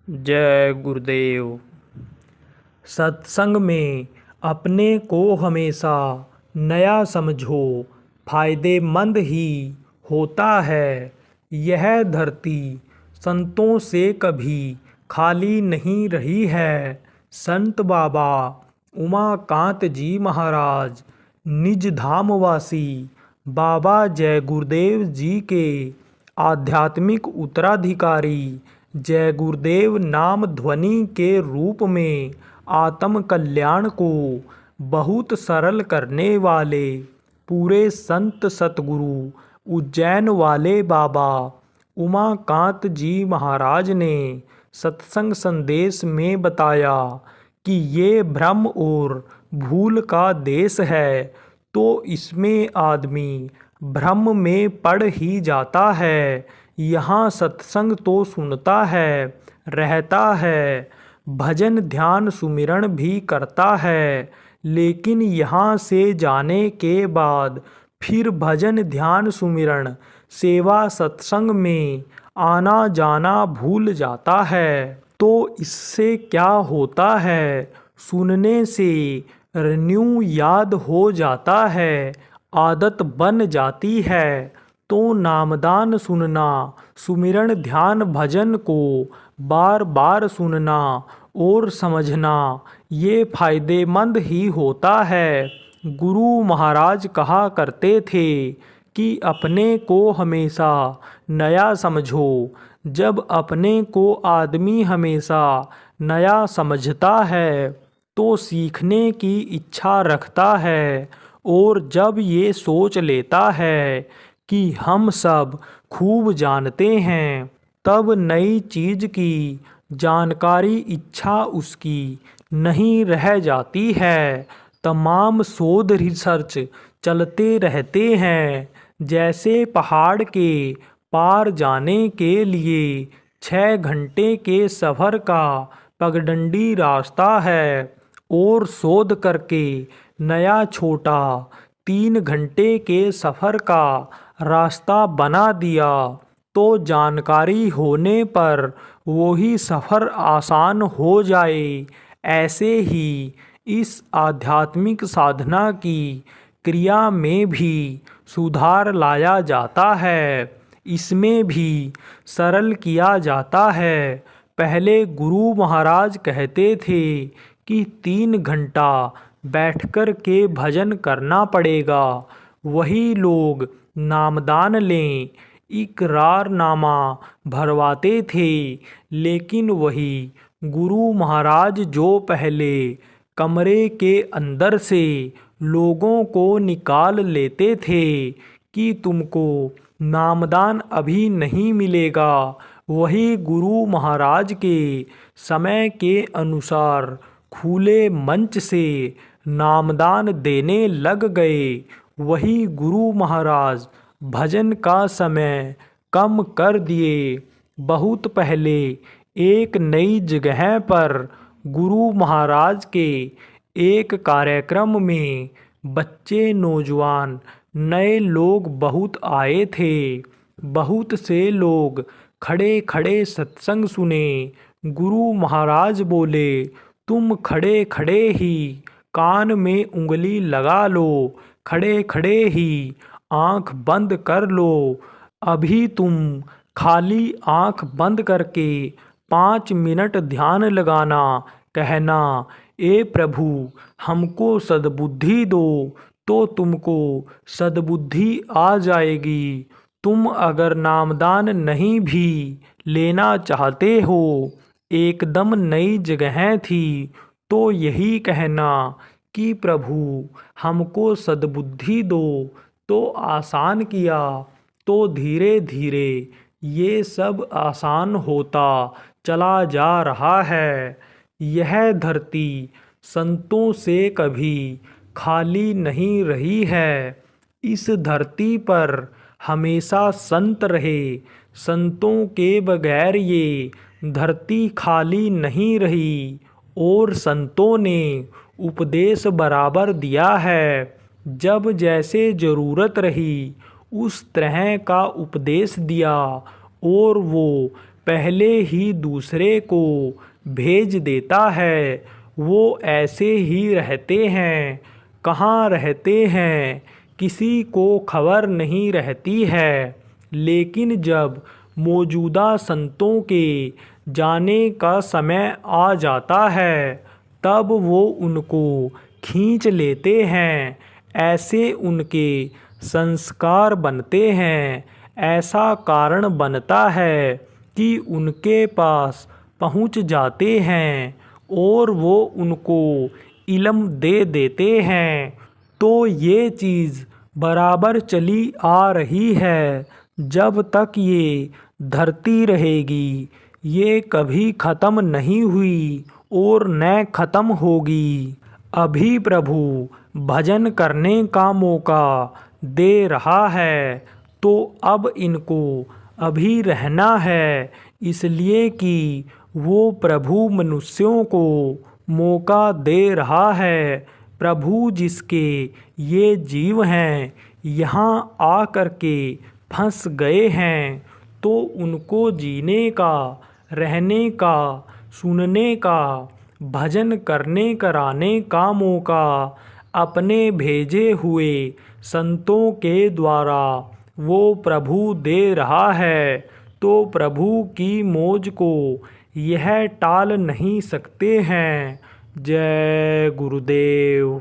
जय गुरुदेव। सत्संग में अपने को हमेशा नया समझो, फायदेमंद ही होता है। यह धरती संतों से कभी खाली नहीं रही है। संत बाबा उमाकांत जी महाराज निज धामवासी बाबा जय गुरुदेव जी के आध्यात्मिक उत्तराधिकारी जय गुरुदेव नाम ध्वनि के रूप में आत्म कल्याण को बहुत सरल करने वाले पूरे संत सतगुरु उज्जैन वाले बाबा उमाकांत जी महाराज ने सत्संग संदेश में बताया कि ये भ्रम और भूल का देश है, तो इसमें आदमी भ्रम में पड़ ही जाता है। यहाँ सत्संग तो सुनता है, रहता है, भजन ध्यान सुमिरन भी करता है, लेकिन यहाँ से जाने के बाद फिर भजन ध्यान सुमिरन सेवा सत्संग में आना जाना भूल जाता है। तो इससे क्या होता है? सुनने से रिन्यू याद हो जाता है, आदत बन जाती है। तो नामदान सुनना, सुमिरन ध्यान भजन को बार बार सुनना और समझना ये फायदेमंद ही होता है। गुरु महाराज कहा करते थे कि अपने को हमेशा नया समझो। जब अपने को आदमी हमेशा नया समझता है तो सीखने की इच्छा रखता है, और जब ये सोच लेता है कि हम सब खूब जानते हैं, तब नई चीज़ की जानकारी इच्छा उसकी नहीं रह जाती है। तमाम शोध रिसर्च चलते रहते हैं। जैसे पहाड़ के पार जाने के लिए 6 घंटे के सफ़र का पगडंडी रास्ता है, और शोध करके नया छोटा 3 घंटे के सफ़र का रास्ता बना दिया, तो जानकारी होने पर वही सफ़र आसान हो जाए। ऐसे ही इस आध्यात्मिक साधना की क्रिया में भी सुधार लाया जाता है, इसमें भी सरल किया जाता है। पहले गुरु महाराज कहते थे कि 3 घंटा बैठकर के भजन करना पड़ेगा। वही लोग नामदान लें, इकरारनामा भरवाते थे, लेकिन वही गुरु महाराज जो पहले कमरे के अंदर से लोगों को निकाल लेते थे कि तुमको नामदान अभी नहीं मिलेगा, वही गुरु महाराज के समय के अनुसार खुले मंच से नामदान देने लग गए। वही गुरु महाराज भजन का समय कम कर दिए। बहुत पहले एक नई जगह पर गुरु महाराज के एक कार्यक्रम में बच्चे, नौजवान, नए लोग बहुत आए थे। बहुत से लोग खड़े खड़े सत्संग सुने। गुरु महाराज बोले, तुम खड़े खड़े ही कान में उंगली लगा लो, खड़े खड़े ही आंख बंद कर लो। अभी तुम खाली आंख बंद करके 5 मिनट ध्यान लगाना, कहना, ए प्रभु हमको सद्बुद्धि दो, तो तुमको सद्बुद्धि आ जाएगी। तुम अगर नामदान नहीं भी लेना चाहते हो, एकदम नई जगह थी, तो यही कहना कि प्रभु हमको सद्बुद्धि दो, तो आसान किया। तो धीरे धीरे ये सब आसान होता चला जा रहा है। यह धरती संतों से कभी खाली नहीं रही है। इस धरती पर हमेशा संत रहे। संतों के बगैर ये धरती खाली नहीं रही, और संतों ने उपदेश बराबर दिया है। जब जैसे ज़रूरत रही उस तरह का उपदेश दिया, और वो पहले ही दूसरे को भेज देता है। वो ऐसे ही रहते हैं, कहाँ रहते हैं किसी को खबर नहीं रहती है। लेकिन जब मौजूदा संतों के जाने का समय आ जाता है तब वो उनको खींच लेते हैं। ऐसे उनके संस्कार बनते हैं। ऐसा कारण बनता है कि उनके पास पहुंच जाते हैं और वो उनको इल्म दे देते हैं। तो ये चीज़ बराबर चली आ रही है। जब तक ये धरती रहेगी ये कभी ख़त्म नहीं हुई और न ख़त्म होगी। अभी प्रभु भजन करने का मौका दे रहा है तो अब इनको अभी रहना है, इसलिए कि वो प्रभु मनुष्यों को मौका दे रहा है। प्रभु जिसके ये जीव हैं यहाँ आ कर के फंस गए हैं तो उनको जीने का, रहने का, सुनने का, भजन करने कराने का मौका अपने भेजे हुए संतों के द्वारा वो प्रभु दे रहा है। तो प्रभु की मौज को यह टाल नहीं सकते हैं। जय गुरुदेव।